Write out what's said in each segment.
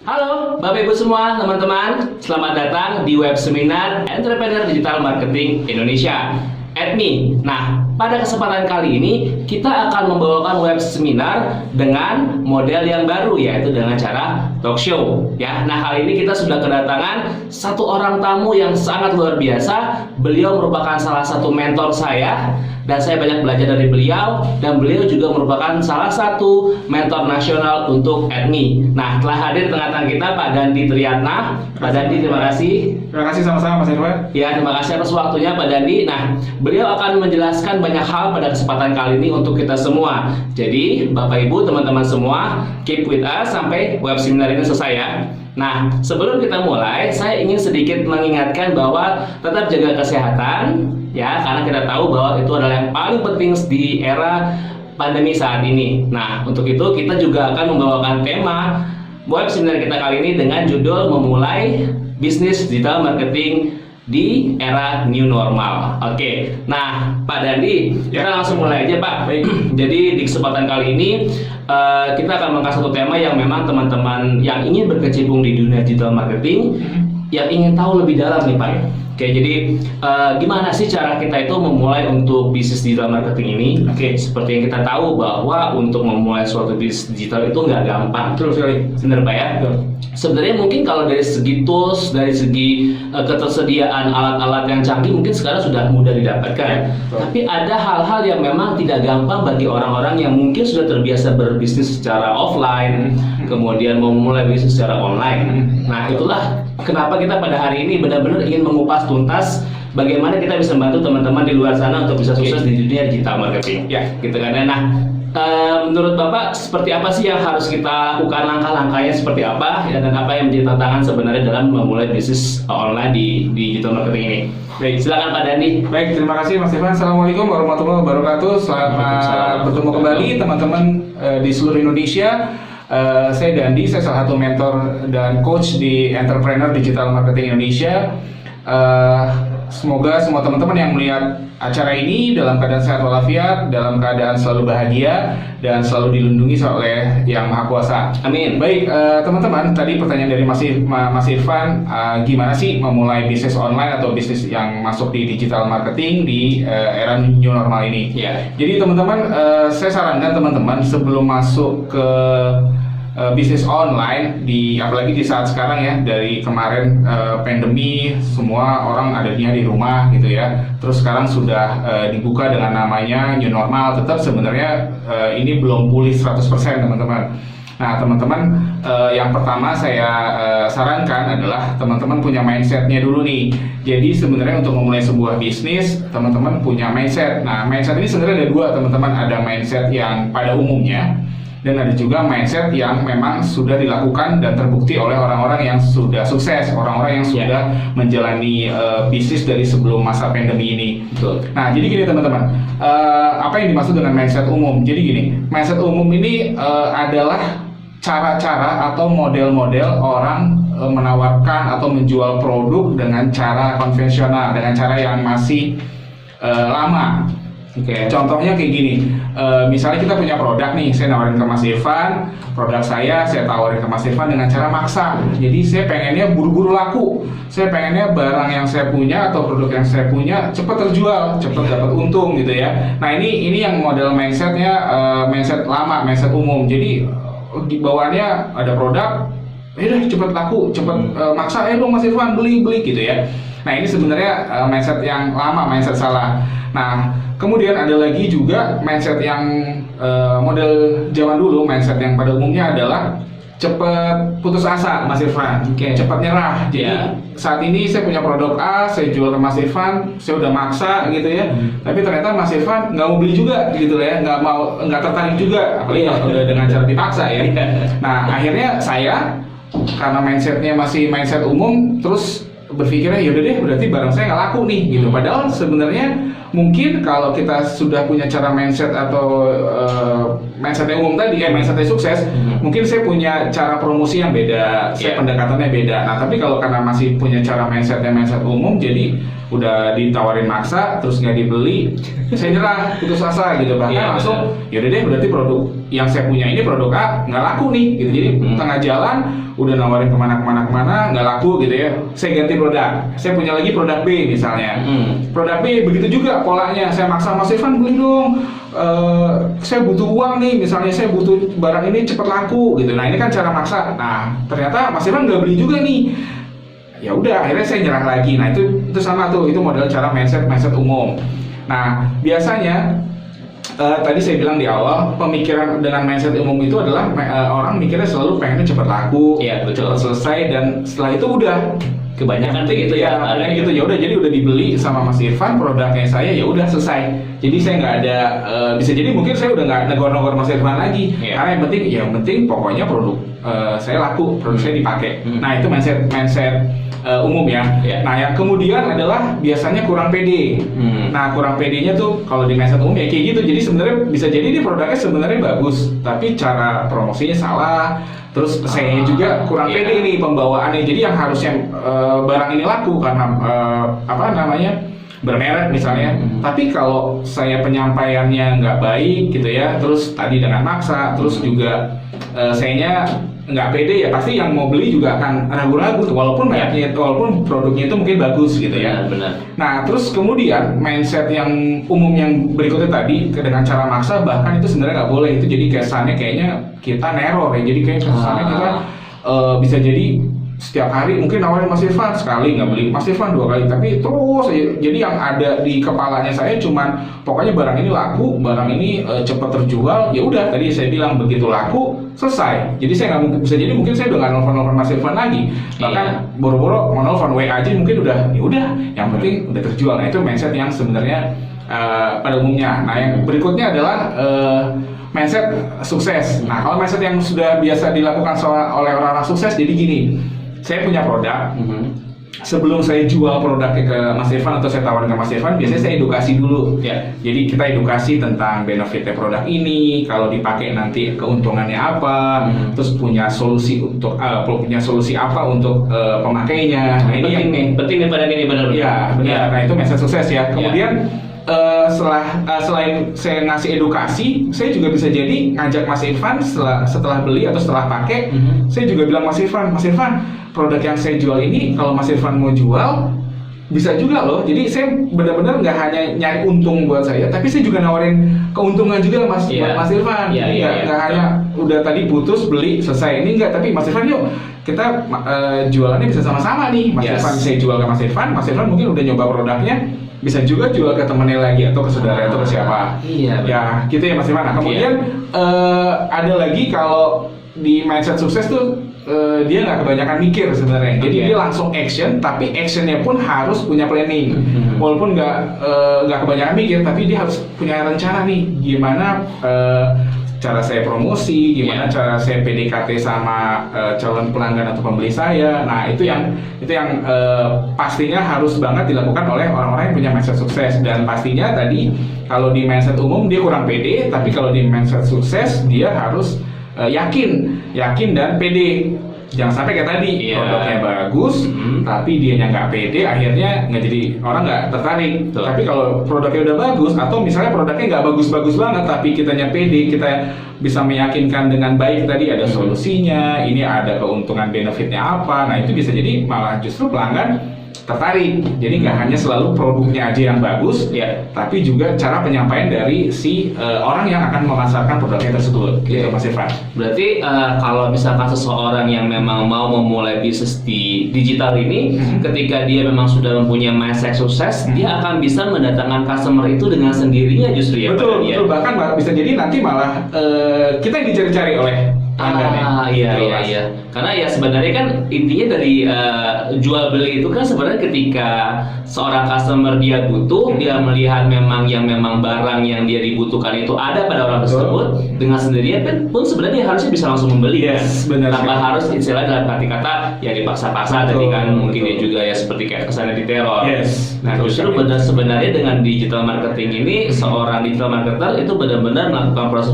Halo Bapak Ibu semua teman-teman, selamat datang di web seminar Entrepreneur Digital Marketing Indonesia (EDMI). Nah, pada kesempatan kali ini kita akan membawakan web seminar dengan model yang baru, yaitu dengan cara talk show ya. Nah, kali ini kita sudah kedatangan satu orang tamu yang sangat luar biasa. Beliau merupakan salah satu mentor saya dan saya banyak belajar dari beliau, dan beliau juga merupakan salah satu mentor nasional untuk EDMI. Nah, telah hadir di tengah-tengah kita Pak Dandi Triatna. Pak Dandi, terima kasih. Terima kasih sama-sama Mas Irfan. Ya, terima kasih atas waktunya Pak Dandi. Nah, beliau akan menjelaskan banyak hal pada kesempatan kali ini untuk kita semua. Jadi, Bapak Ibu, teman-teman semua, keep with us sampai web seminar ini selesai ya. Nah, sebelum kita mulai, saya ingin sedikit mengingatkan bahwa tetap jaga kesehatan ya, karena kita tahu bahwa itu adalah yang paling penting di era pandemi saat ini. Nah, untuk itu kita juga akan membawakan tema web seminar kita kali ini dengan judul memulai bisnis digital marketing di era new normal. Oke, nah Pak Dandi, kita langsung mulai aja Pak. Baik. Jadi di kesempatan kali ini kita akan mengangkat satu tema yang memang teman-teman yang ingin berkecimpung di dunia digital marketing yang ingin tahu lebih dalam nih Pak. Oke, jadi gimana sih cara kita itu memulai untuk bisnis digital marketing ini? Oke, seperti yang kita tahu bahwa untuk memulai suatu bisnis digital itu nggak gampang. Betul sekali. Benar Pak ya? Betul. Sebenarnya mungkin kalau dari segi tools, dari segi ketersediaan alat-alat yang canggih mungkin sekarang sudah mudah didapatkan. Betul. Tapi ada hal-hal yang memang tidak gampang bagi orang-orang yang mungkin sudah terbiasa berbisnis secara offline, kemudian memulai bisnis secara online. Nah, itulah kenapa kita pada hari ini benar-benar ingin mengupas tuntas bagaimana kita bisa membantu teman-teman di luar sana untuk bisa sukses di dunia digital marketing. Ya, gitu kan. Nah, menurut Bapak seperti apa sih yang harus kita lakukan, langkah-langkahnya seperti apa ya, dan apa yang menjadi tantangan sebenarnya dalam memulai bisnis online di digital marketing ini? Baik, silakan Pak Dandi. Baik, terima kasih Mas Irfan. Assalamualaikum warahmatullahi wabarakatuh. Selamat bertemu kembali teman-teman di seluruh Indonesia. Saya Dandi, saya salah satu mentor dan coach di Entrepreneur Digital Marketing Indonesia. Semoga semua teman-teman yang melihat acara ini dalam keadaan sehat walafiat, dalam keadaan selalu bahagia, dan selalu dilindungi oleh Yang Maha Kuasa. Amin. Baik, teman-teman, tadi pertanyaan dari Mas Irfan, gimana sih memulai bisnis online atau bisnis yang masuk di digital marketing di era new normal ini? Ya. Jadi teman-teman, saya sarankan teman-teman sebelum masuk ke bisnis online, apalagi di saat sekarang ya, dari kemarin pandemi, semua orang adanya di rumah gitu ya. Terus sekarang sudah dibuka dengan namanya new normal, tetap sebenarnya ini belum pulih 100% teman-teman. Nah teman-teman, yang pertama saya sarankan adalah teman-teman punya mindsetnya dulu nih. Jadi sebenarnya untuk memulai sebuah bisnis, teman-teman punya mindset. Nah mindset ini sebenarnya ada dua teman-teman, ada mindset yang pada umumnya, dan ada juga mindset yang memang sudah dilakukan dan terbukti oleh orang-orang yang sudah sukses, orang-orang yang sudah menjalani bisnis dari sebelum masa pandemi ini. Betul. Nah, jadi gini teman-teman, apa yang dimaksud dengan mindset umum? Jadi gini, mindset umum ini adalah cara-cara atau model-model orang menawarkan atau menjual produk dengan cara konvensional, dengan cara yang masih lama. Oke, contohnya kayak gini, misalnya kita punya produk nih, saya nawarin ke Mas Irfan, produk saya tawarin ke Mas Irfan dengan cara maksa. Jadi saya pengennya buru-buru laku, saya pengennya barang yang saya punya atau produk yang saya punya cepat terjual, cepat dapat untung gitu ya. Nah ini yang model mindsetnya, mindset lama, mindset umum. Jadi di bawahnya ada produk, udah cepat laku, cepat maksa, dong Mas Irfan beli gitu ya. Nah ini sebenarnya mindset yang lama, mindset salah. Nah kemudian ada lagi juga mindset yang model zaman dulu, mindset yang pada umumnya adalah cepat putus asa, Mas Irfan. Cepat nyerah. Jadi saat ini saya punya produk A, saya jual ke Mas Irfan, saya udah maksa gitu ya. Tapi ternyata Mas Irfan nggak mau beli juga gitu ya, nggak tertarik juga, apalagi kalau udah dengan cara dipaksa ya. Nah akhirnya saya karena mindsetnya masih mindset umum, terus berpikirnya yaudah deh berarti barang saya nggak laku nih gitu. Padahal sebenarnya mungkin kalau kita sudah punya cara mindset atau mindsetnya umum tadi, mindsetnya sukses, mungkin saya punya cara promosi yang beda, saya pendekatannya beda. Nah, tapi kalau karena masih punya cara mindset umum, jadi udah ditawarin maksa, terus nggak dibeli, saya nyerah, putus asa gitu. Bahkan langsung, yaudah deh, berarti produk yang saya punya ini produk A nggak laku nih, gitu. Jadi tengah jalan udah nawarin kemana nggak laku gitu ya, saya ganti produk, saya punya lagi produk B misalnya. Produk B begitu juga polanya, saya maksa Mas Irfan beli dong, saya butuh uang nih, misalnya saya butuh barang ini cepat laku gitu. Nah, ini kan cara maksa. Nah, ternyata Mas Irfan nggak beli juga nih, ya udah akhirnya saya nyerah lagi. Nah, itu sama tuh, itu model cara mindset umum. Nah, biasanya tadi saya bilang di awal, pemikiran dengan mindset umum itu adalah orang mikirnya selalu pengennya cepat laku, cepat selesai, dan setelah itu udah kebanyakan begitu ya. Ada gitu, ya udah, jadi udah dibeli sama Mas Irfan produknya saya, ya udah selesai. Jadi saya nggak ada, bisa jadi mungkin saya udah nggak negor-negor Mas Irfan lagi, karena yang penting pokoknya produk saya laku, produk saya dipakai. Nah, itu mindset umum ya. Nah, yang kemudian adalah biasanya kurang pede. Nah, kurang pedenya tuh kalau di mindset umum ya kayak gitu. Jadi sebenarnya bisa jadi ini produknya sebenarnya bagus, tapi cara promosinya salah. Terus saya juga kurang pede nih pembawaannya. Jadi yang harusnya barang ini laku karena bermerek misalnya. Tapi kalau saya penyampaiannya nggak baik gitu ya, terus tadi dengan maksa, terus juga sayanya nggak pede, ya pasti yang mau beli juga akan ragu-ragu walaupun walaupun produknya itu mungkin bagus gitu ya. Benar. Nah, terus kemudian mindset yang umum yang berikutnya tadi dengan cara maksa, bahkan itu sebenarnya nggak boleh. Itu jadi kesannya kayaknya kita neror ya, jadi kayak kesannya kita bisa jadi setiap hari mungkin nawarin Mas Irfan, sekali nggak beli Mas Irfan, 2 kali, tapi terus jadi yang ada di kepalanya saya cuman pokoknya barang ini laku, barang ini cepat terjual, ya udah, tadi saya bilang begitu laku selesai. Jadi saya nggak mungkin, bisa jadi mungkin saya udah nggak nelfon Mas Irfan lagi, bahkan boro-boro mau nelfon WA aja mungkin udah, ya udah, yang penting udah terjual. Nah, itu mindset yang sebenarnya pada umumnya. Nah, yang berikutnya adalah mindset sukses. Nah, kalau mindset yang sudah biasa dilakukan oleh orang-orang sukses, jadi gini, saya punya produk, sebelum saya jual produknya ke Mas Irfan atau saya tawarin ke Mas Irfan, biasanya saya edukasi dulu. Jadi kita edukasi tentang benefitnya produk ini, kalau dipakai nanti keuntungannya apa, terus punya solusi untuk apa untuk pemakainya. Nah, ini penting nih pada ini benar. Ya, benar. Nah, itu mindset sukses ya. Kemudian selain saya ngasih edukasi, saya juga bisa jadi ngajak Mas Irfan setelah beli atau setelah pakai, saya juga bilang Mas Irfan, produk yang saya jual ini kalau Mas Irfan mau jual bisa juga loh. Jadi saya benar-benar nggak hanya nyari untung buat saya, tapi saya juga nawarin keuntungan juga buat Mas Irfan. Nggak hanya udah tadi putus beli selesai, ini enggak, tapi Mas Irfan yuk kita jualannya bisa sama-sama nih. Mas Irfan saya jual ke Mas Irfan mungkin udah nyoba produknya, bisa juga jual ke temennya lagi atau ke saudara atau ke siapa. Ya gitu ya Mas Irfan. Nah, kemudian ada lagi kalau di mindset sukses tuh dia nggak kebanyakan mikir sebenarnya. Jadi dia langsung action, tapi actionnya pun harus punya planning. Walaupun nggak kebanyakan mikir, tapi dia harus punya rencana nih, gimana cara saya promosi, gimana cara saya PDKT sama calon pelanggan atau pembeli saya. Nah, itu yang pastinya harus banget dilakukan oleh orang-orang yang punya mindset sukses. Dan pastinya tadi kalau di mindset umum dia kurang pede, tapi kalau di mindset sukses dia harus yakin dan pede. Jangan sampai kayak tadi produknya bagus, tapi dianya nggak pede, akhirnya nggak jadi, orang nggak tertarik. Tapi kalau produknya udah bagus, atau misalnya produknya nggak bagus-bagus banget, tapi kitanya pede, kita bisa meyakinkan dengan baik, tadi ada solusinya, ini ada keuntungan benefitnya apa. Nah, itu bisa jadi malah justru pelanggan tertarik. Jadi nggak hanya selalu produknya aja yang bagus, tapi juga cara penyampaian dari si orang yang akan memasarkan produknya tersebut. Gitu Mas Irfan. Berarti kalau misalkan seseorang yang memang mau memulai bisnis di digital ini, ketika dia memang sudah mempunyai mindset sukses, dia akan bisa mendatangkan customer itu dengan sendirinya justru ya. Betul. Bahkan bisa jadi nanti malah kita yang dicari-cari oleh Iya. Karena ya sebenarnya kan intinya dari jual beli itu kan sebenarnya ketika seorang customer dia butuh, dia melihat memang barang yang dia dibutuhkan itu ada pada orang tersebut, dengan sendirinya pun sebenarnya dia harusnya bisa langsung membeli kan. Benar. Tanpa harus istilah dalam arti kata ya dipaksa-paksa tadi kan, mungkin dia juga ya seperti kayak kesannya diteror. Nah, justru sebenarnya dengan digital marketing ini seorang digital marketer itu benar-benar melakukan proses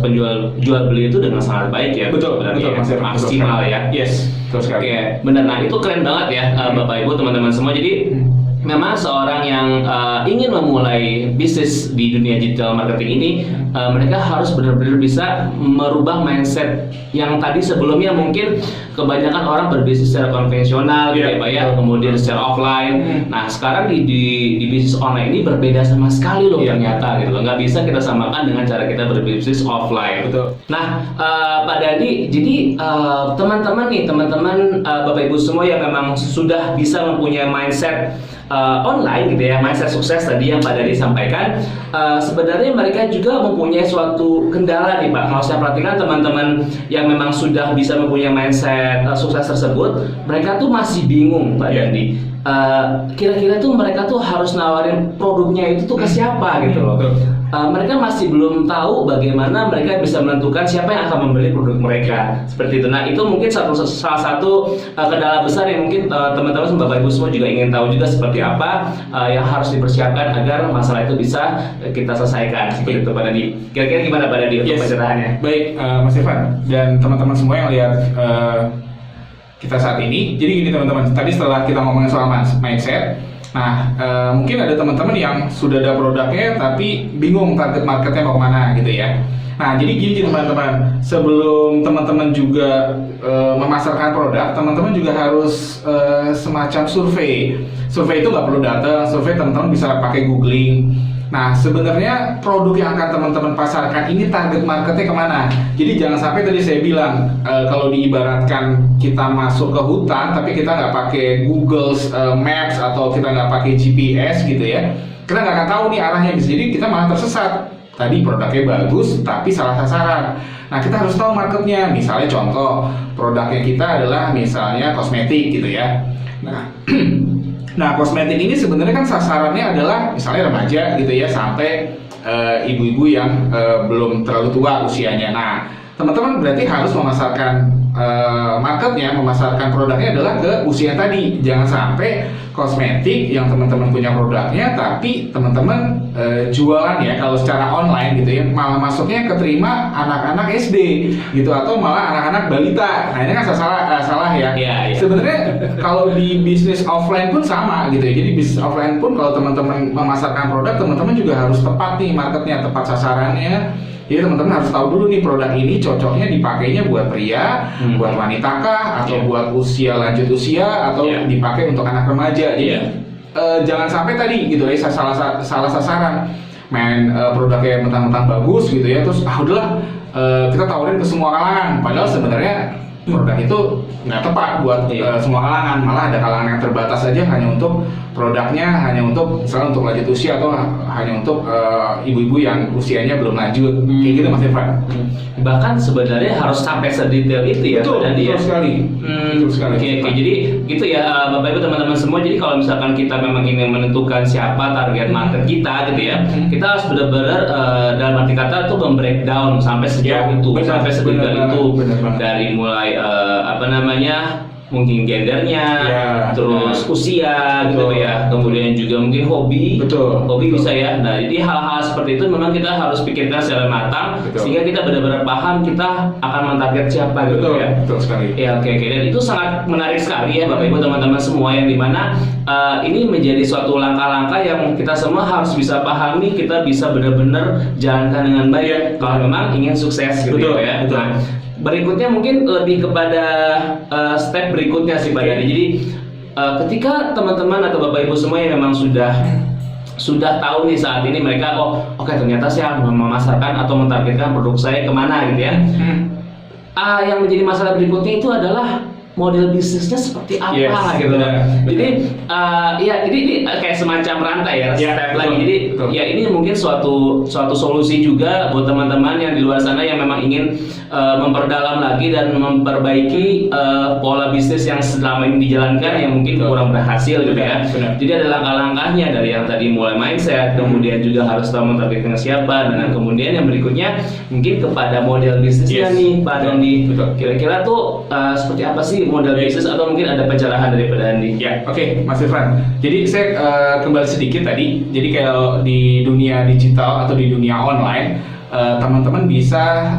jual beli itu dengan sangat baik ya. Betul, Mas Irfan. Maksimal ya. Betul sekali. Oke, benar. Nah, itu keren banget ya, Bapak Ibu, teman-teman semua. Jadi memang seorang yang ingin memulai bisnis di dunia digital marketing ini, mereka harus benar-benar bisa merubah mindset yang tadi sebelumnya mungkin kebanyakan orang berbisnis secara konvensional, gitu ya Pak ya, kemudian secara offline. Nah, sekarang di bisnis online ini berbeda sama sekali loh ternyata gitu loh. Nggak bisa kita samakan dengan cara kita berbisnis offline. Betul. Nah, Pak Dandi, jadi teman-teman Bapak Ibu semua yang memang sudah bisa mempunyai mindset online gitu ya, mindset sukses tadi yang Pak Dandi sampaikan, sebenarnya mereka juga mempunyai suatu kendala nih Pak. Kalau saya perhatikan teman-teman yang memang sudah bisa mempunyai mindset sukses tersebut, mereka tuh masih bingung Pak Dandi. Kira-kira tuh mereka tuh harus nawarin produknya itu tuh ke siapa gitu loh. Mereka masih belum tahu bagaimana mereka bisa menentukan siapa yang akan membeli produk mereka seperti itu. Nah, itu mungkin salah satu kendala besar yang mungkin teman-teman Bapak Ibu semua juga ingin tahu juga seperti apa yang harus dipersiapkan agar masalah itu bisa kita selesaikan seperti itu Pak Dandi. Kira-kira gimana Pak Dandi untuk pencerahannya? Baik, Mas Irfan dan teman-teman semua yang lihat kita saat ini. Jadi gini teman-teman, tadi setelah kita ngomongin soal mindset, nah mungkin ada teman-teman yang sudah ada produknya tapi bingung target marketnya mau kemana gitu ya. Nah, jadi gini teman-teman, sebelum teman-teman juga memasarkan produk, teman-teman juga harus semacam survei. Survei itu nggak perlu data, survei teman-teman bisa pakai googling. Nah, sebenarnya produk yang akan teman-teman pasarkan ini target marketnya kemana? Jadi jangan sampai tadi saya bilang kalau diibaratkan kita masuk ke hutan tapi kita nggak pakai Google Maps atau kita nggak pakai GPS gitu ya, kita nggak akan tahu nih arahnya. Jadi kita malah tersesat. Tadi produknya bagus tapi salah sasaran. Nah, kita harus tahu marketnya. Misalnya contoh produknya kita adalah misalnya kosmetik gitu ya. Nah, kosmetik ini sebenarnya kan sasarannya adalah misalnya remaja gitu ya, sampai ibu-ibu yang belum terlalu tua usianya. Nah, teman-teman berarti harus memasarkan marketnya, memasarkan produknya adalah ke usia tadi. Jangan sampai kosmetik yang teman-teman punya produknya, tapi teman-teman jualan ya kalau secara online gitu ya, malah masuknya keterima anak-anak SD gitu atau malah anak-anak balita. Nah, ini kan salah ya. Sebenarnya kalau di bisnis offline pun sama gitu ya. Jadi bisnis offline pun kalau teman-teman memasarkan produk, teman-teman juga harus tepat nih marketnya, tepat sasarannya. Jadi teman-teman harus tahu dulu nih produk ini cocoknya dipakainya buat pria, buat wanita kah, atau buat usia lanjut usia, atau dipakai untuk anak remaja. Jadi jangan sampai tadi gitu ya salah sasaran, main produknya mentang-mentang bagus gitu ya, terus udahlah kita tawarin ke semua kalangan. Padahal sebenarnya produk itu nggak tepat buat semua kalangan, malah ada kalangan yang terbatas saja hanya untuk produknya, hanya untuk misalnya untuk lanjut usia atau hanya untuk ibu-ibu yang usianya belum lanjut, kayak gitu Mas Irfan. Bahkan sebenarnya harus sampai sedetail itu ya. Betul sekali. Oke, jadi gitu ya Bapak Ibu teman-teman semua. Jadi kalau misalkan kita memang ingin menentukan siapa target market kita gitu ya, kita harus benar-benar dalam arti kata itu membreakdown sampai sejauh itu, sampai sedetail itu, dari mulai mungkin gendernya, terus usia gitu ya, kemudian juga mungkin hobi bisa ya. Nah, jadi hal-hal seperti itu memang kita harus pikirkan secara matang sehingga kita benar-benar paham kita akan mentarget siapa gitu ya. Betul sekali. Ya, oke. Dan itu sangat menarik sekali ya Bapak Ibu teman-teman semua, yang dimana ini menjadi suatu langkah-langkah yang kita semua harus bisa pahami, kita bisa benar-benar jalankan dengan baik kalau memang ingin sukses gitu ya. Nah, berikutnya mungkin lebih kepada step berikutnya sih Pak Dandi. Jadi ketika teman-teman atau Bapak Ibu semua yang memang sudah tahu nih saat ini mereka ternyata saya memasarkan atau mentargetkan produk saya kemana gitu ya. Yang menjadi masalah berikutnya itu adalah model bisnisnya seperti apa Yes, gitu. benar. Jadi ya ini kayak semacam rantai ya, Ya, step betul, lagi. Jadi betul. ya ini mungkin suatu solusi juga buat teman-teman yang di luar sana yang memang ingin memperdalam lagi dan memperbaiki pola bisnis yang selama ini dijalankan yang mungkin Betul. kurang berhasil gitu ya. Benar. Jadi ada langkah-langkahnya dari yang tadi mulai mindset, kemudian juga harus tahu mentargetkan siapa, dan kemudian yang berikutnya mungkin kepada model bisnisnya Yes. nih Pak Betul. Dandi. Betul. Kira-kira tuh seperti apa sih model bisnis atau mungkin ada pencerahan dari Pak Dandi? Ya, oke, Mas Irfan. Jadi saya kembali sedikit tadi. Jadi kalau di dunia digital atau di dunia online, teman-teman bisa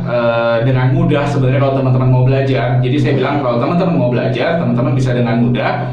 dengan mudah sebenarnya kalau teman-teman mau belajar. Jadi saya bilang kalau teman-teman mau belajar, teman-teman bisa dengan mudah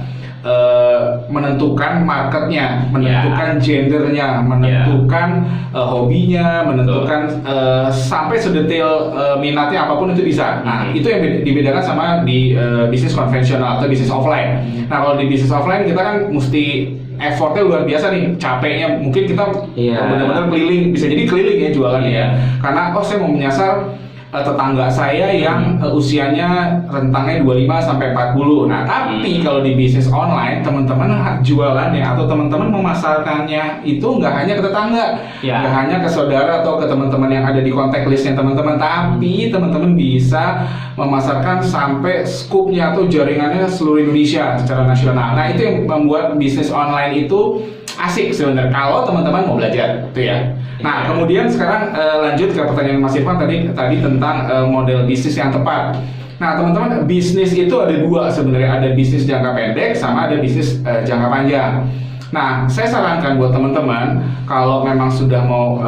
menentukan marketnya, menentukan gendernya, menentukan hobinya, menentukan sampai sedetail minatnya apapun itu bisa. Nah, itu yang dibedakan sama di bisnis konvensional atau bisnis offline. Nah, kalau di bisnis offline kita kan mesti effortnya luar biasa nih, capeknya mungkin kita benar-benar keliling, bisa jadi keliling ya jualan ya. Karena saya mau menyasar tetangga saya yang usianya rentangnya 25 sampai 40. Nah, tapi kalau di bisnis online, teman-teman jualannya atau teman-teman memasarkannya itu nggak hanya ke tetangga, nggak hanya ke saudara atau ke teman-teman yang ada di kontak listnya teman-teman, tapi teman-teman bisa memasarkan sampai skupnya atau jaringannya seluruh Indonesia secara nasional. Nah, itu yang membuat bisnis online itu asik sebenarnya kalau teman-teman mau belajar, itu ya. Nah, kemudian sekarang lanjut ke pertanyaan Mas Irfan tadi tentang model bisnis yang tepat. Nah, teman-teman, bisnis itu ada dua sebenarnya, ada bisnis jangka pendek sama ada bisnis jangka panjang. Nah, saya sarankan buat teman-teman kalau memang sudah mau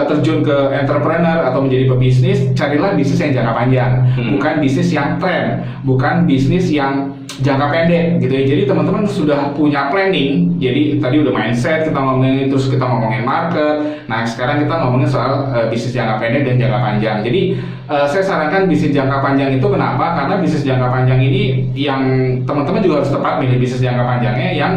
terjun ke entrepreneur atau menjadi pebisnis, carilah bisnis yang jangka panjang, bukan bisnis yang tren, bukan bisnis yang jangka pendek gitu ya. Jadi teman-teman sudah punya planning. Jadi tadi udah mindset kita ngomongin, terus kita ngomongin market. Nah, sekarang kita ngomongin soal bisnis jangka pendek dan jangka panjang. Jadi saya sarankan bisnis jangka panjang itu kenapa? Karena bisnis jangka panjang ini yang teman-teman juga harus tepat milih bisnis jangka panjangnya yang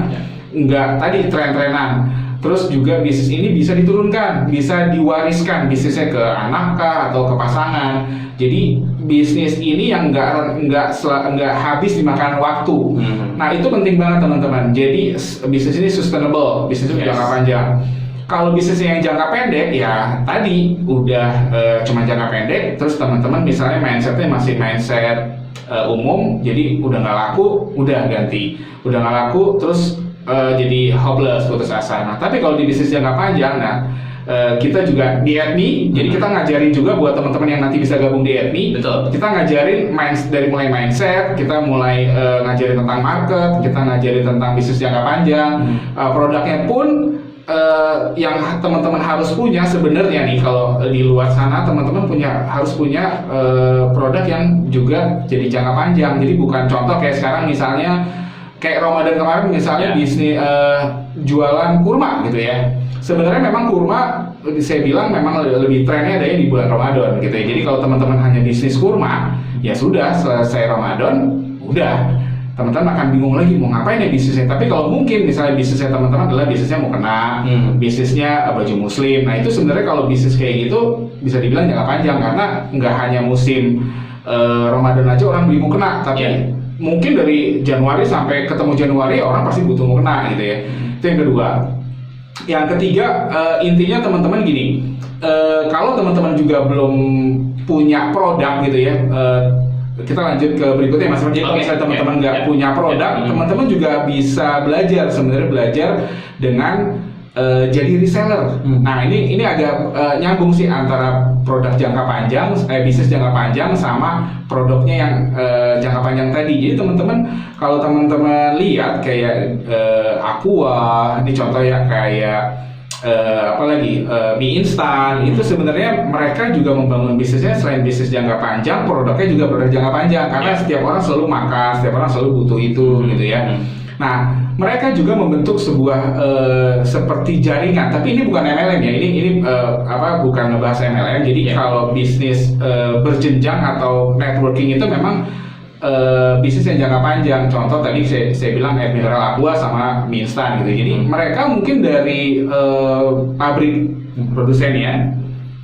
enggak tadi tren-trenan. Terus juga bisnis ini bisa diturunkan, bisa diwariskan bisnisnya ke anak kah atau ke pasangan. Jadi bisnis ini yang nggak habis dimakan waktu. Nah, itu penting banget teman-teman. Jadi bisnis ini sustainable, bisnis ini jangka panjang. Kalau bisnisnya yang jangka pendek ya tadi udah cuma jangka pendek. Terus teman-teman misalnya mindsetnya masih mindset umum, jadi udah nggak laku, udah ganti. Udah nggak laku, terus jadi hopeless, putus asa. Nah, tapi kalau di bisnis jangka panjang, kita juga di AdMe, jadi kita ngajarin juga buat teman-teman yang nanti bisa gabung di AdMe. Betul. Kita ngajarin dari mulai mindset, kita mulai ngajarin tentang market, kita ngajarin tentang bisnis jangka panjang, produknya pun yang teman-teman harus punya sebenarnya nih kalau di luar sana teman-teman harus punya produk yang juga jadi jangka panjang. Jadi bukan contoh kayak sekarang misalnya kayak Ramadan kemarin misalnya bisnis jualan kurma gitu ya. Sebenarnya memang kurma saya bilang memang lebih trennya adanya di bulan Ramadan gitu ya. Jadi kalau teman-teman hanya bisnis kurma, ya sudah selesai Ramadan, udah teman-teman akan bingung lagi mau ngapain ya bisnisnya. Tapi kalau mungkin misalnya bisnisnya teman-teman adalah bisnisnya mau kena, bisnisnya baju muslim. Nah, itu sebenarnya kalau bisnis kayak gitu bisa dibilang jangka panjang karena nggak hanya musim Ramadan aja orang beli mukena, tapi mungkin dari Januari sampai ketemu Januari orang pasti butuh mukena gitu ya. Itu yang kedua. Yang ketiga, intinya teman-teman gini, kalau teman-teman juga belum punya produk gitu ya, kita lanjut ke berikutnya Mas. Jadi kalau misalnya teman-teman nggak punya produk, teman-teman juga bisa belajar dengan jadi reseller. Nah, ini agak nyambung sih antara produk jangka panjang, bisnis jangka panjang sama produknya yang jangka panjang tadi. Jadi teman-teman kalau teman-teman lihat kayak Aqua, ini contoh ya kayak mie instan, itu sebenarnya mereka juga membangun bisnisnya selain bisnis jangka panjang, produknya juga produk jangka panjang karena setiap orang selalu makan, setiap orang selalu butuh itu gitu ya. Nah, mereka juga membentuk sebuah seperti jaringan, tapi ini bukan MLM ya, ini bukan ngebahas MLM. Jadi kalau bisnis berjenjang atau networking itu memang bisnis yang jangka panjang. Contoh tadi saya bilang air mineral Aqua sama mie instan gitu. Jadi mereka mungkin dari pabrik produsennya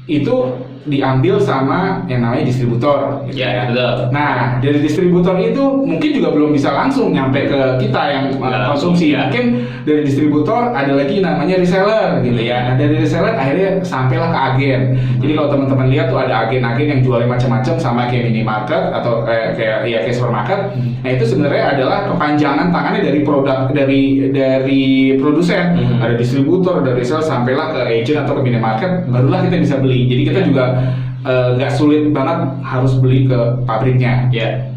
itu diambil sama yang namanya distributor. Gitu Ya, betul. Nah, dari distributor itu mungkin juga belum bisa langsung nyampe ke kita yang konsumsi. Ya. Mungkin dari distributor ada lagi namanya reseller gitu ya. Nah, dari reseller akhirnya sampailah ke agen. Jadi kalau teman-teman lihat tuh ada agen-agen yang jualnya macam-macam sama kayak minimarket atau kayak supermarket. Nah, itu sebenarnya adalah kepanjangan tangannya dari produk dari produsen. Ada distributor, ada reseller sampailah ke agent atau ke minimarket, barulah kita bisa beli. Jadi kita juga nggak sulit banget harus beli ke pabriknya. Ya,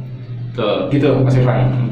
betul. Gitu, Mas Irfan.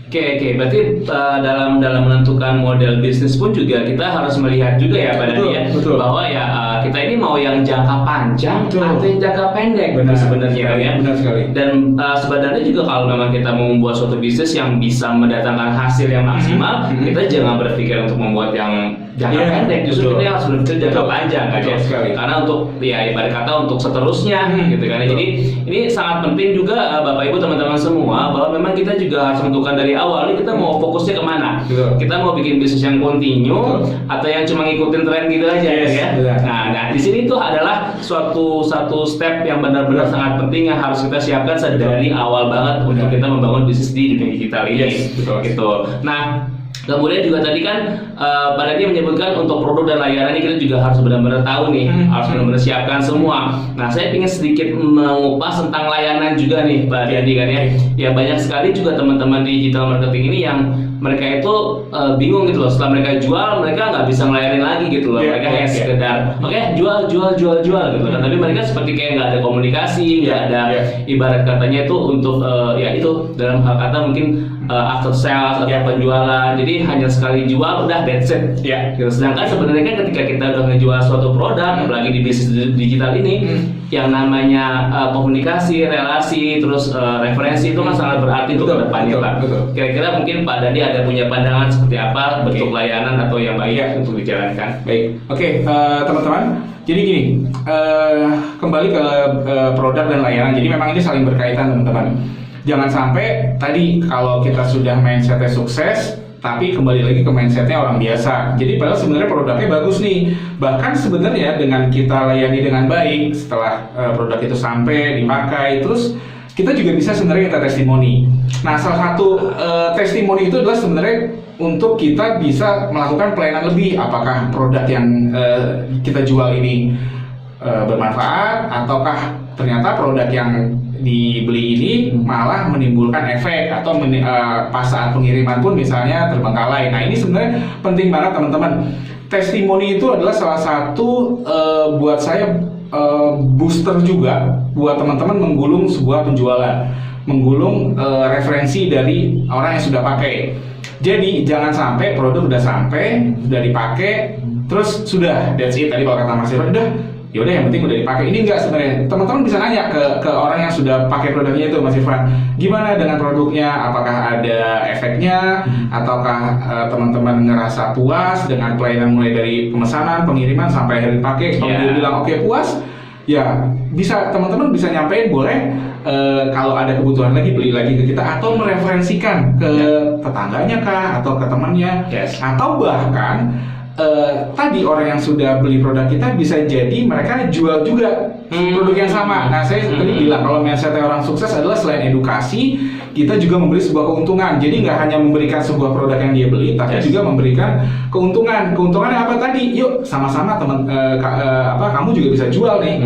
Oke, berarti dalam menentukan model bisnis pun juga kita harus melihat juga ya Pak Dani ya, betul. bahwa ya kita ini mau yang jangka panjang Betul. atau yang jangka pendek sebenarnya kan ya. Benar sekali. Dan sebenarnya juga kalau memang kita mau membuat suatu bisnis yang bisa mendatangkan hasil yang maksimal, kita jangan berpikir untuk membuat yang jangka pendek, justru betul. kita harus berpikir jangka panjang kan Betul ya. sekali. Karena untuk ya ibarat kata untuk seterusnya gitu kan. Betul. Jadi ini sangat penting juga Bapak Ibu teman-teman semua bahwa memang kita juga harus menentukan dari awal ini kita mau fokusnya kemana. Betul. Kita mau bikin bisnis yang continue Betul. atau yang cuma ngikutin tren gitu aja ya. betul. Nah di sini tuh adalah satu step yang benar-benar sangat penting yang harus kita siapkan dari awal banget untuk kita membangun bisnis di dunia digital ini. Betul. Gitu. Nah, kemudian juga tadi kan Pak Dadi menyebutkan untuk produk dan layanan ini kita juga harus benar-benar tahu nih, harus benar-benar siapkan semua. Nah, saya ingin sedikit mengupas tentang layanan juga nih Pak Dadi kan ya. Ya banyak sekali juga teman-teman di digital marketing ini yang mereka itu bingung gitu loh. Setelah mereka jual, mereka nggak bisa ngelayanin lagi gitu loh. Mereka hanya sekedar jual gitu kan. Tapi mereka seperti kayak nggak ada komunikasi, nggak ada ibarat katanya itu untuk ya itu dalam hal kata mungkin after sales atau penjualan. Jadi hanya sekali jual udah that's it. Gitu. Sedangkan sebenarnya kan ketika kita udah ngejual suatu produk, apalagi di bisnis digital ini, yang namanya komunikasi, relasi, terus referensi itu kan sangat berarti untuk kedepannya Pak. Kira-kira mungkin Pak Dadi ada punya pandangan seperti apa bentuk layanan atau yang baik untuk dijalankan? Baik, oke teman-teman. Jadi gini, kembali ke produk dan layanan. Jadi memang ini saling berkaitan teman-teman. Jangan sampai tadi kalau kita sudah mindsetnya sukses, tapi kembali lagi ke mindsetnya orang biasa. Jadi padahal sebenarnya produknya bagus nih. Bahkan sebenarnya dengan kita layani dengan baik, setelah produk itu sampai dipakai, terus kita juga bisa sebenarnya kita testimoni. Nah, salah satu testimoni itu adalah sebenarnya untuk kita bisa melakukan pelayanan lebih. Apakah produk yang kita jual ini bermanfaat, ataukah ternyata produk yang dibeli ini malah menimbulkan efek atau pas saat pengiriman pun misalnya terbengkalai. Nah, ini sebenarnya penting banget teman-teman. Testimoni itu adalah salah satu buat saya booster juga buat teman-teman menggulung sebuah penjualan, menggulung referensi dari orang yang sudah pakai. Jadi jangan sampai produk udah sampai, udah dipakai, terus sudah that's it. Tadi kalau kata Mas Irfan udah yaudah yang penting udah dipakai. Ini enggak sebenarnya. Teman-teman bisa nanya ke orang yang sudah pakai produknya itu, Mas Irfan, gimana dengan produknya? Apakah ada efeknya? Ataukah teman-teman ngerasa puas dengan pelayanan mulai dari pemesanan, pengiriman sampai akhir dipakai? Kalau dia bilang oke puas, ya bisa teman-teman bisa nyampein boleh. Kalau ada kebutuhan lagi beli lagi ke kita atau mereferensikan ke tetangganya kah atau ke temannya, atau bahkan tadi orang yang sudah beli produk kita bisa jadi mereka jual juga produk yang sama. Nah, saya tadi bilang kalau mindsetnya orang sukses adalah selain edukasi, kita juga memberi sebuah keuntungan. Jadi nggak hanya memberikan sebuah produk yang dia beli, tapi juga memberikan keuntungan. Keuntungannya apa tadi? Yuk sama-sama teman, kamu juga bisa jual nih.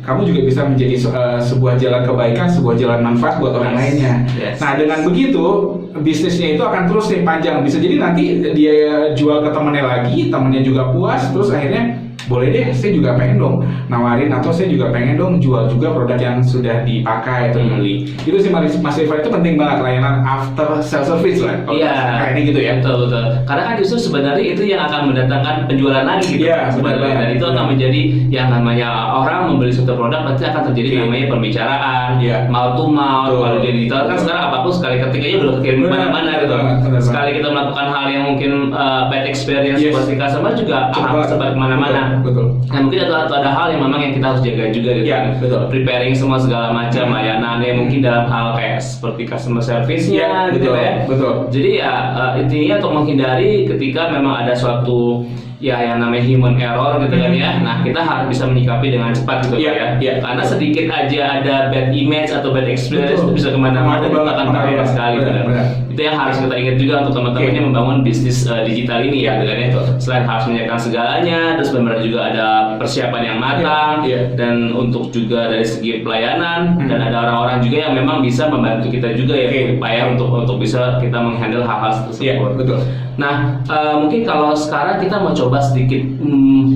Kamu juga bisa menjadi sebuah jalan kebaikan, sebuah jalan manfaat buat orang lainnya. Nah, dengan begitu bisnisnya itu akan terus nih panjang. Bisa jadi nanti dia jual ke temannya lagi, temannya juga puas, terus akhirnya boleh deh, saya juga pengen dong nawarin, atau saya juga pengen dong jual juga produk yang sudah dipakai atau dibeli. Itu sih Mas Irfan, itu penting banget layanan after sales service lah. Iya. Kayak ini gitu ya. Betul. Karena kan justru sebenarnya itu yang akan mendatangkan penjualan lagi gitu. Iya, sebenarnya. Dan itu akan menjadi yang namanya orang membeli suatu produk pasti akan terjadi namanya pembicaraan, mouth to mouth. Kalau di digital kan sekarang apapun sekali ketikanya udah kirim kemana-mana gitu. Sekali kita melakukan hal yang mungkin bad experience buat si customer juga akan tersebar kemana-mana. Betul. Nah, mungkin ada hal yang memang yang kita harus jaga juga gitu. Betul. Preparing semua segala macam layanannya, mungkin dalam hal kayak seperti customer service-nya gitu ya. Betul. Jadi ya intinya untuk menghindari ketika memang ada suatu ya yang namanya human error gitu kan ya. Nah, kita harus bisa menyikapi dengan cepat gitu Iya, ya. iya. Karena sedikit aja ada bad image atau bad experience itu bisa kemana-mana dan itu akan berdampak sekali. Benar. Itu yang harus kita ingat juga untuk teman-teman yang membangun bisnis digital ini ya, gitu kan ya. Selain harus menyiapkan segalanya, terus benar juga ada persiapan yang matang dan untuk juga dari segi pelayanan dan ada orang-orang juga yang memang bisa membantu kita juga ya, upaya untuk bisa kita menghandle hal-hal tersebut. Betul. Nah, mungkin kalau sekarang kita mau coba sedikit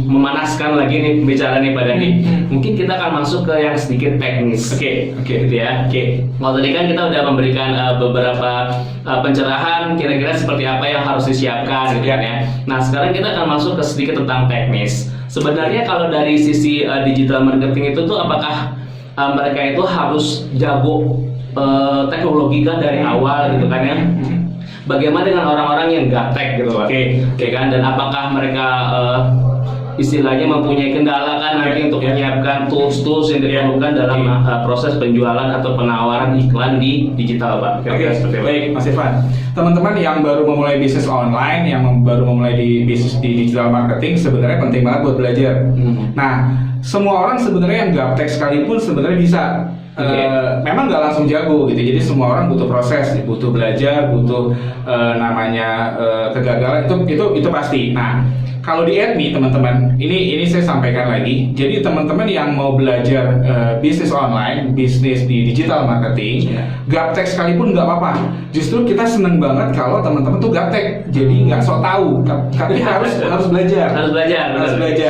memanaskan lagi nih bicara nih Pak Dandi. Mungkin kita akan masuk ke yang sedikit teknis. Oke, gitu ya. Kalau tadi kan kita udah memberikan beberapa pencerahan kira-kira seperti apa yang harus disiapkan gitu kan ya. Nah, sekarang kita akan masuk ke sedikit tentang teknis. Sebenarnya kalau dari sisi digital marketing itu tuh apakah mereka itu harus jago teknologi kan dari awal gitu kan ya? Bagaimana dengan orang-orang yang gaptek gitu Pak? Oke kan, dan apakah mereka istilahnya mempunyai kendala kan nanti untuk menyiapkan tools-tools yang diperlukan dalam proses penjualan atau penawaran iklan di digital Pak? Baik Mas Irfan. Teman-teman yang baru memulai bisnis online, yang baru memulai di bisnis di digital marketing sebenarnya penting banget buat belajar. Nah, semua orang sebenarnya yang gaptek sekalipun sebenarnya bisa. Memang nggak langsung jago gitu, jadi semua orang butuh proses, butuh belajar, butuh namanya kegagalan itu pasti. Nah, kalau di Adme teman-teman, ini saya sampaikan lagi. Jadi teman-teman yang mau belajar bisnis online, bisnis di digital marketing, gaptek sekalipun nggak apa-apa. Justru kita seneng banget kalau teman-teman tuh gaptek, jadi nggak sok tahu, tapi harus belajar. Harus belajar.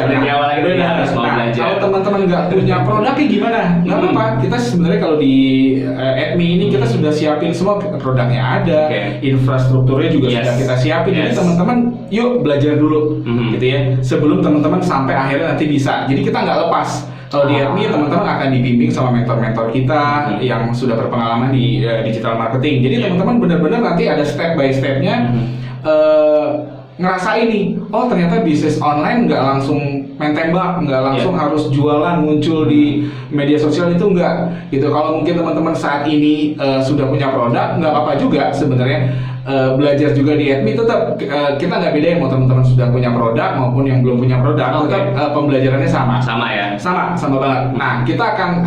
Dari awal itu harus mau belajar. Kalau teman-teman nggak punya produknya gimana? Nggak apa-apa. Kita sebenarnya kalau di Adme ini kita sudah siapin semua, produknya ada, infrastrukturnya juga sudah kita siapin. Jadi teman-teman, yuk belajar dulu. Gitu ya, sebelum teman-teman sampai akhirnya nanti bisa. Jadi kita nggak lepas. Kalau di Adme teman-teman akan dibimbing sama mentor-mentor kita yang sudah berpengalaman di digital marketing. Jadi teman-teman benar-benar nanti ada step by stepnya ngerasain nih, oh ternyata bisnis online nggak langsung main tembak, nggak langsung harus jualan muncul di media sosial, itu nggak gitu. Kalau mungkin teman-teman saat ini sudah punya produk, nggak apa-apa juga sebenarnya. Belajar juga di Adme tetap kita nggak bedain mau teman-teman sudah punya produk maupun yang belum punya produk, tetap pembelajarannya sama ya, sama banget. Nah, kita akan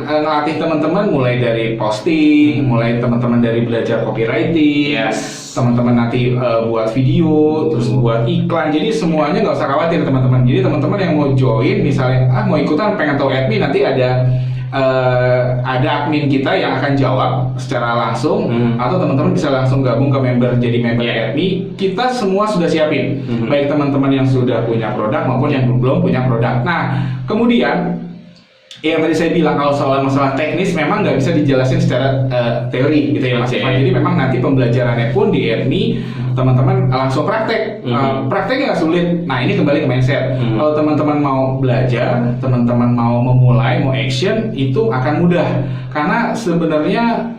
ngelatih teman-teman mulai dari posting, mulai teman-teman dari belajar copywriting, teman-teman nanti buat video, terus buat iklan. Jadi semuanya nggak usah khawatir teman-teman. Jadi teman-teman yang mau join misalnya mau ikutan pengen tahu Adme, nanti ada admin kita yang akan jawab secara langsung, atau teman-teman bisa langsung gabung ke jadi member Adme. Kita semua sudah siapin, baik teman-teman yang sudah punya produk maupun yang belum punya produk. Nah, kemudian yang tadi saya bilang kalau soal masalah teknis memang nggak bisa dijelasin secara teori gitu ya Mas Irfan. Jadi memang nanti pembelajarannya pun di Adme teman-teman langsung praktek. Prakteknya nggak sulit. Nah, ini kembali ke mindset. Kalau teman-teman mau belajar, teman-teman mau memulai, mau action, itu akan mudah. Karena sebenarnya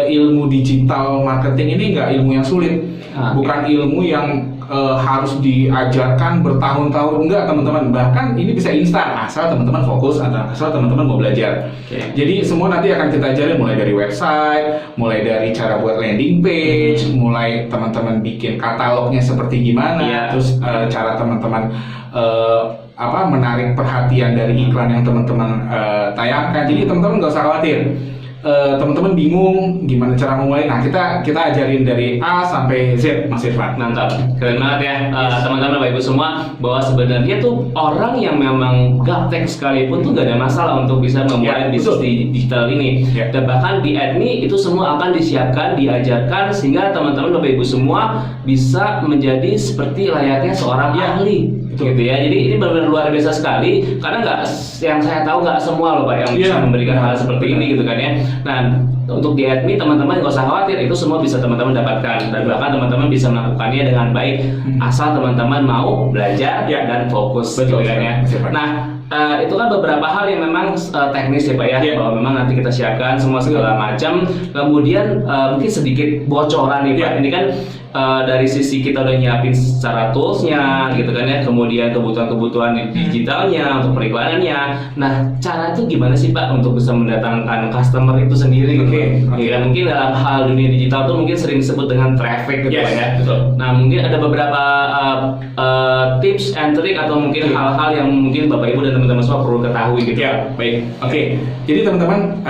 ilmu digital marketing ini nggak ilmu yang sulit. Bukan ilmu yang harus diajarkan bertahun-tahun, enggak teman-teman. Bahkan ini bisa instan asal teman-teman fokus, asal teman-teman mau belajar. Jadi semua nanti akan kita ajarin mulai dari website, mulai dari cara buat landing page, mulai teman-teman bikin katalognya seperti gimana, terus cara teman-teman menarik perhatian dari iklan yang teman-teman tayangkan. Jadi teman-teman nggak usah khawatir. Teman-teman bingung gimana cara memulai. Nah, kita ajarin dari A sampai Z, Mas Irfan. Mantap, keren banget ya teman-teman Bapak Ibu semua, bahwa sebenarnya tuh orang yang memang gaptek sekalipun tuh gak ada masalah untuk bisa memulai bisnis di digital ini. Dan bahkan di Adme itu semua akan disiapkan, diajarkan sehingga teman-teman Bapak Ibu semua bisa menjadi seperti layaknya seorang ahli. Gitu ya, jadi ini benar-benar luar biasa sekali, karena yang saya tahu nggak semua loh Pak yang bisa memberikan hal seperti ini gitu kan ya. Nah, untuk di Adme teman-teman nggak usah khawatir, itu semua bisa teman-teman dapatkan, dan bahkan teman-teman bisa melakukannya dengan baik asal teman-teman mau belajar dan fokus. Betul gitu kan ya. Nah, itu kan beberapa hal yang memang teknis ya Pak ya, bahwa memang nanti kita siapkan semua segala macam. Kemudian mungkin sedikit bocoran nih Pak, ini kan dari sisi kita udah nyiapin secara toolsnya gitu kan ya, kemudian kebutuhan-kebutuhan digitalnya untuk periklanannya. Nah, cara itu gimana sih Pak untuk bisa mendatangkan customer itu sendiri gitu? Ya, mungkin dalam hal dunia digital tuh mungkin sering disebut dengan traffic gitu ya. Betul. Nah, mungkin ada beberapa tips and trick atau mungkin hal-hal yang mungkin Bapak Ibu dan teman-teman semua perlu ketahui gitu. Ya, baik. Oke. Jadi teman-teman,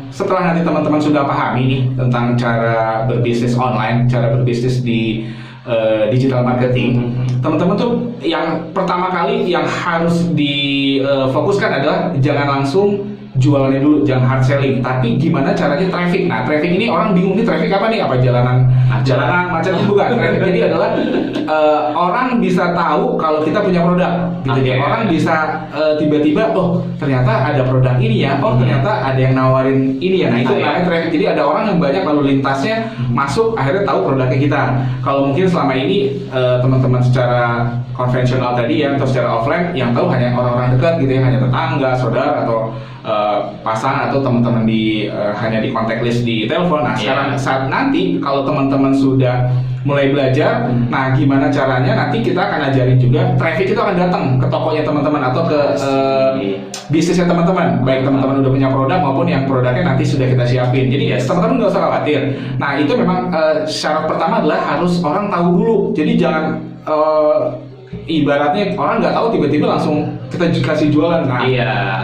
setelah nanti teman-teman sudah pahami nih tentang cara berbisnis online, cara berbisnis di digital marketing, teman-teman tuh yang pertama kali yang harus difokuskan adalah jangan langsung jualannya dulu, jangan hard selling, tapi gimana caranya traffic. Nah, traffic ini orang bingung nih, traffic apa nih? Apa jalanan macet? Bukan. Traffic jadi adalah orang bisa tahu kalau kita punya produk gitu ya. Orang bisa tiba-tiba, oh ternyata ada produk ini ya, oh ternyata ada yang nawarin ini ya. Nah, itu namanya traffic. Jadi ada orang yang banyak lalu lintasnya masuk, akhirnya tahu produknya kita. Kalau mungkin selama ini teman-teman secara konvensional tadi ya, atau secara offline yang tahu hanya orang-orang dekat gitu ya, hanya tetangga, saudara atau pasangan atau teman-teman hanya di contact list di telepon. Nah, sekarang saat nanti kalau teman-teman sudah mulai belajar, nah gimana caranya nanti kita akan ajarin juga traffic itu akan datang ke tokonya teman-teman atau ke bisnisnya teman-teman, baik teman-teman udah punya produk maupun yang produknya nanti sudah kita siapin. Jadi teman-teman nggak usah khawatir. Nah, itu memang syarat pertama adalah harus orang tahu dulu. Jadi jangan ibaratnya orang nggak tahu tiba-tiba langsung kita kasih jualan. Nah,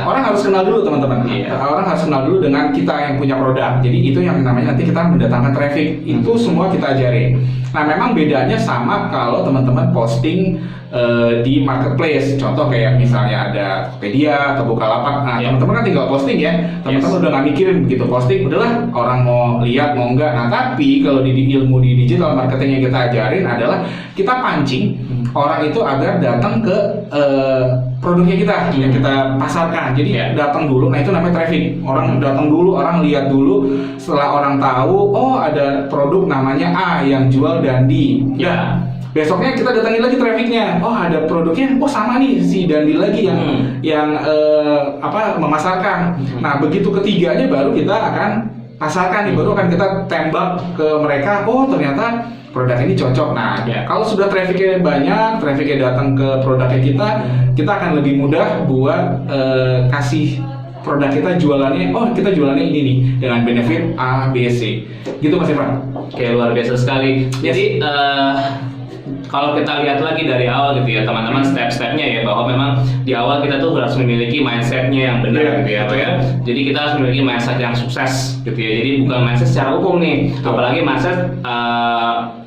orang harus kenal dulu teman-teman. Orang harus kenal dulu dengan kita yang punya produk. Jadi itu yang namanya nanti kita mendatangkan traffic. Itu semua kita ajarin. Nah, memang bedanya sama kalau teman-teman posting di marketplace. Contoh kayak misalnya ada Tokopedia atau Bukalapak. Nah, teman-teman kan tinggal posting ya. Teman-teman udah nggak mikirin begitu posting, udahlah orang mau lihat mau enggak. Nah, tapi kalau di ilmu di digital marketing yang kita ajarin adalah kita pancing orang itu agar datang ke produknya kita yang kita pasarkan. Jadi datang dulu. Nah, itu namanya traffic. Orang datang dulu, orang lihat dulu. Setelah orang tahu, oh ada produk namanya A yang jual Dandi. Besoknya kita datangin lagi trafficnya. Oh, ada produknya. Oh, sama nih si Dandi lagi yang memasarkan. Nah, begitu ketiganya baru kita akan pasarkan nih, baru akan kita tembak ke mereka. Oh, ternyata produk ini cocok. Nah, kalau sudah trafficnya banyak, trafficnya datang ke produknya kita akan lebih mudah buat kasih produk kita jualannya. Oh, kita jualannya ini nih dengan benefit A, B, C. Gitu Mas Irfan. Oke, luar biasa sekali. Jadi kalau kita lihat lagi dari awal gitu ya teman-teman, step-stepnya ya, bahwa memang di awal kita tuh harus memiliki mindsetnya yang benar gitu ya. Jadi kita harus memiliki mindset yang sukses gitu ya. Jadi bukan mindset secara umum nih, apalagi mindset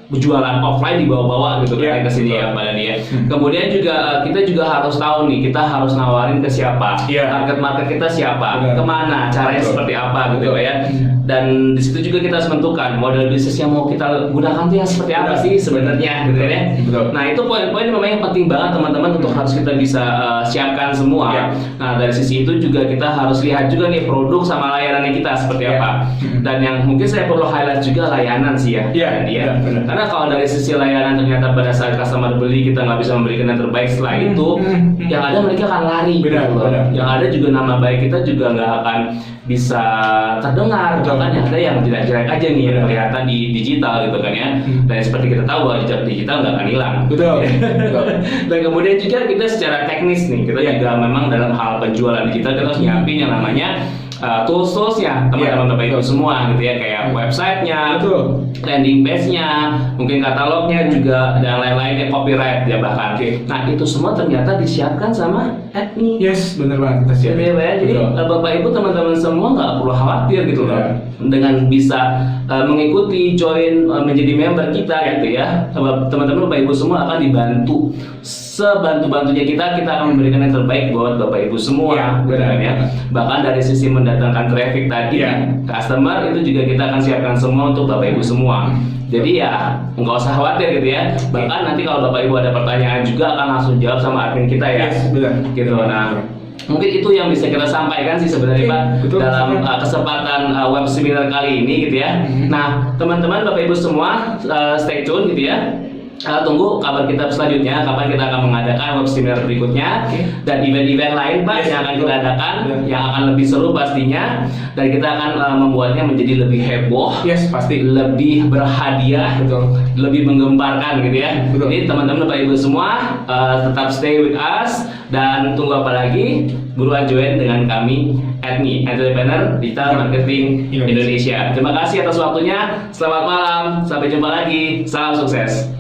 jualan offline dibawa-bawa gitu kan ke sini ya Mbak Dandi ya. Kemudian juga kita juga harus tahu nih, kita harus nawarin ke siapa, target market kita siapa, kemana, caranya seperti apa gitu ya. Dan di situ juga kita harus menentukan model bisnis yang mau kita gunakan tuh yang seperti apa sih sebenarnya gitu ya. Nah, itu poin-poin memang yang penting banget teman-teman untuk harus kita bisa siapkan semua. Nah, dari sisi itu juga kita harus lihat juga nih produk sama layanannya kita seperti apa. Dan yang mungkin saya perlu highlight juga layanan sih ya. Karena kalau dari sisi layanan ternyata pada saat customer beli kita nggak bisa memberikan yang terbaik setelah itu, yang ada mereka akan lari. Yang ada juga nama baik kita juga nggak akan bisa terdengar. Bahkan yang ada yang jelek-jelek aja nih yang kelihatan di digital gitu kan ya. Dan seperti kita tahu bahwa jejak digital nggak akan hilang. Dan kemudian juga kita secara teknis nih, kita juga memang dalam hal penjualan digital kita harus nyiapin yang namanya tools-toolsnya teman-teman Bapak Ibu semua gitu ya, kayak websitenya, landing page-nya, mungkin katalognya juga dan lain-lainnya, copyright ya bahkan. Nah, itu semua ternyata disiapkan sama admin. Bener banget kita siapin. Jadi Bapak Ibu teman-teman semua nggak perlu khawatir gitu loh dengan bisa mengikuti join menjadi member kita gitu ya. Teman-teman Bapak Ibu semua akan dibantu sebantu-bantunya kita akan memberikan yang terbaik buat Bapak Ibu semua gitu kan ya. Bahkan dari sisi mendatangkan traffic tadi, customer itu juga kita akan siapkan semua untuk Bapak Ibu semua. Jadi ya nggak usah khawatir gitu ya. Bahkan nanti kalau Bapak Ibu ada pertanyaan juga akan langsung jawab sama admin kita ya. Gitu. Nah, mungkin itu yang bisa kita sampaikan sih sebenarnya Pak dalam kesempatan web seminar kali ini gitu ya. Nah, teman-teman Bapak Ibu semua stay tune gitu ya. tunggu kabar kita selanjutnya, kapan kita akan mengadakan web seminar berikutnya dan event-event lain Pak yang akan kita adakan yang akan lebih seru pastinya, dan kita akan membuatnya menjadi lebih heboh, Pasti. lebih berhadiah, Betul. lebih menggemparkan gitu ya. Betul. Jadi teman-teman Bapak Ibu semua tetap stay with us, dan tunggu apa lagi, buruan join dengan kami EDMI, Entrepreneur Digital Marketing Indonesia. Terima kasih atas waktunya. Selamat malam, sampai jumpa lagi. Salam sukses.